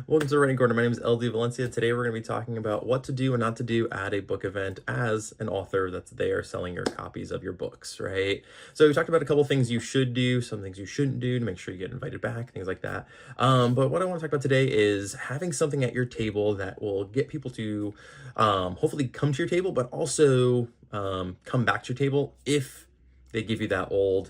Welcome to Writing Corner. My name is LD Valencia. Today we're going to be talking about what to do and not to do at a book event as an author that's there selling your copies of your books, right? So we talked about a couple things you should do, some things you shouldn't do to make sure you get invited back, things like that. But what I want to talk about today is having something at your table that will get people to hopefully come to your table, but also come back to your table if they give you that old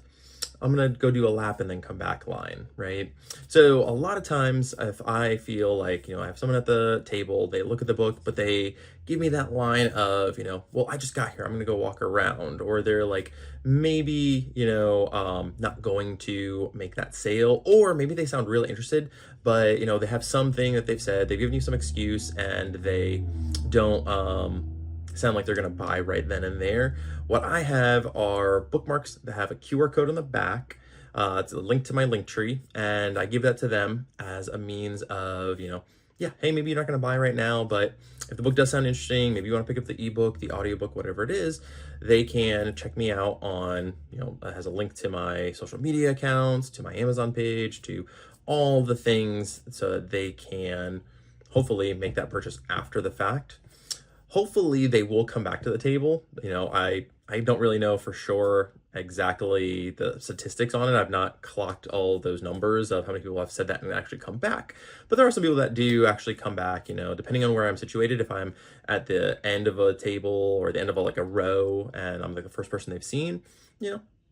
I'm gonna go do a lap and then come back line, right? So a lot of times if I feel like, I have someone at the table, they look at the book, but they give me that line of, well, I just got here, I'm gonna go walk around, or they're like, maybe, not going to make that sale, or maybe they sound really interested, but, they have something that they've said, they've given you some excuse and they don't, sound like they're going to buy right then and there. What I have are bookmarks that have a QR code on the back. It's a link to my link tree, and I give that to them as a means of, yeah, hey, maybe you're not going to buy right now, but if the book does sound interesting, maybe you want to pick up the ebook, the audiobook, whatever it is, they can check me out on, it has a link to my social media accounts, to my Amazon page, to all the things so that they can hopefully make that purchase after the fact. Hopefully they will come back to the table. I don't really know for sure exactly the statistics on it. I've not clocked all those numbers of how many people have said that and actually come back. But there are some people that do actually come back, depending on where I'm situated. If I'm at the end of a table or the end of a row and I'm like the first person they've seen,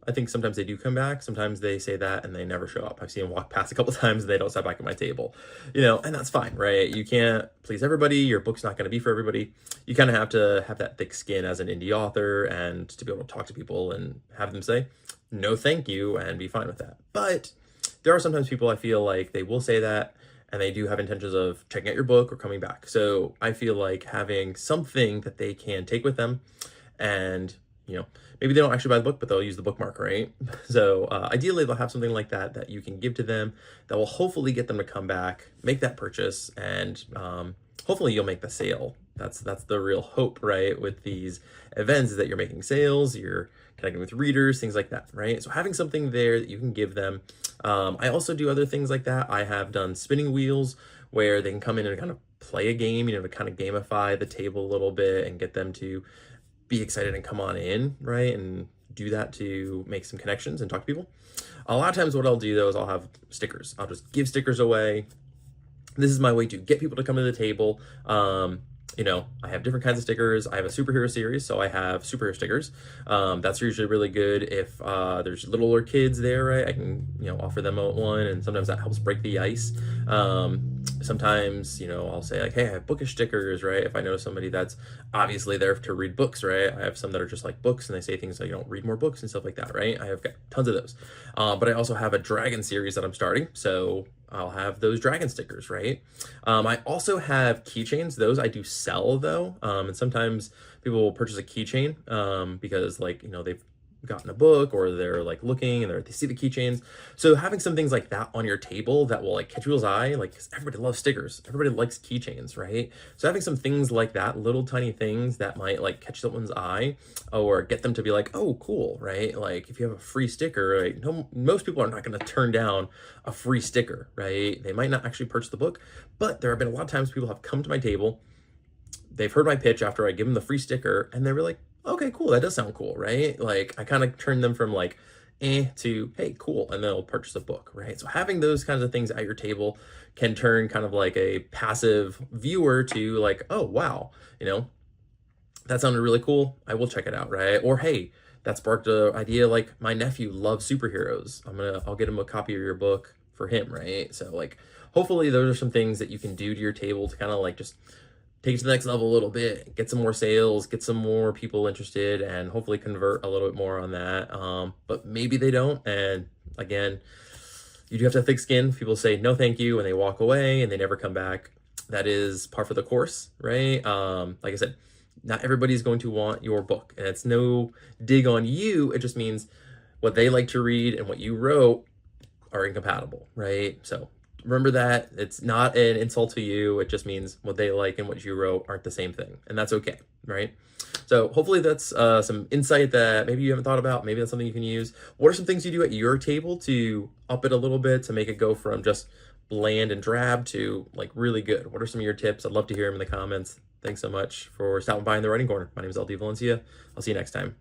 I think sometimes they do come back. Sometimes they say that and they never show up. I've seen them walk past a couple times and they don't step back at my table, and that's fine, right? You can't please everybody. Your book's not going to be for everybody. You kind of have to have that thick skin as an indie author and to be able to talk to people and have them say, no, thank you, and be fine with that. But there are sometimes people I feel like they will say that and they do have intentions of checking out your book or coming back. So I feel like having something that they can take with them and maybe they don't actually buy the book, but they'll use the bookmark, right? So ideally, they'll have something like that that you can give to them that will hopefully get them to come back, make that purchase, and hopefully you'll make the sale. That's the real hope, right? With these events is that you're making sales, you're connecting with readers, things like that, right? So having something there that you can give them. I also do other things like that. I have done spinning wheels where they can come in and kind of play a game, to kind of gamify the table a little bit and get them to be excited and come on in, right? And do that to make some connections and talk to people. A lot of times what I'll do though is I'll have stickers. I'll just give stickers away. This is my way to get people to come to the table. I have different kinds of stickers. I have a superhero series, so I have superhero stickers. That's usually really good if there's littler kids there, right? I can, offer them one, and sometimes that helps break the ice. Sometimes, I'll say like, hey, I have bookish stickers, right? If I know somebody that's obviously there to read books, right? I have some that are just like books and they say things like, read more books and stuff like that, right? I have got tons of those. But I also have a dragon series that I'm starting. So I'll have those dragon stickers, right? I also have keychains. Those I do sell though. And sometimes people will purchase a keychain because they've gotten a book or they're looking and they see the keychains. So having some things like that on your table that will catch people's eye, 'cause everybody loves stickers, everybody likes keychains, right? So having some things like that, little tiny things that might catch someone's eye or get them to be like, oh, cool, right? If you have a free sticker, right? No, most people are not going to turn down a free sticker, right? They might not actually purchase the book, but there have been a lot of times people have come to my table, they've heard my pitch after I give them the free sticker, and they're like, okay, cool, that does sound cool, right? I kind of turn them from to, hey, cool, and they'll purchase a book, right? So having those kinds of things at your table can turn kind of a passive viewer to oh, wow, that sounded really cool, I will check it out, right? Or, hey, that sparked an idea my nephew loves superheroes. I'll get him a copy of your book for him, right? So hopefully those are some things that you can do to your table to kind of just take it to the next level a little bit, get some more sales, get some more people interested, and hopefully convert a little bit more on that. But maybe they don't. And again, you do have to have thick skin. People say no thank you and they walk away and they never come back. That is par for the course, right? Like I said, not everybody's going to want your book. And it's no dig on you. It just means what they like to read and what you wrote are incompatible, right? So remember that. It's not an insult to you. It just means what they like and what you wrote aren't the same thing. And that's okay, right? So hopefully that's some insight that maybe you haven't thought about. Maybe that's something you can use. What are some things you do at your table to up it a little bit, to make it go from just bland and drab to like really good? What are some of your tips? I'd love to hear them in the comments. Thanks so much for stopping by in the Writing Corner. My name is LD Valencia. I'll see you next time.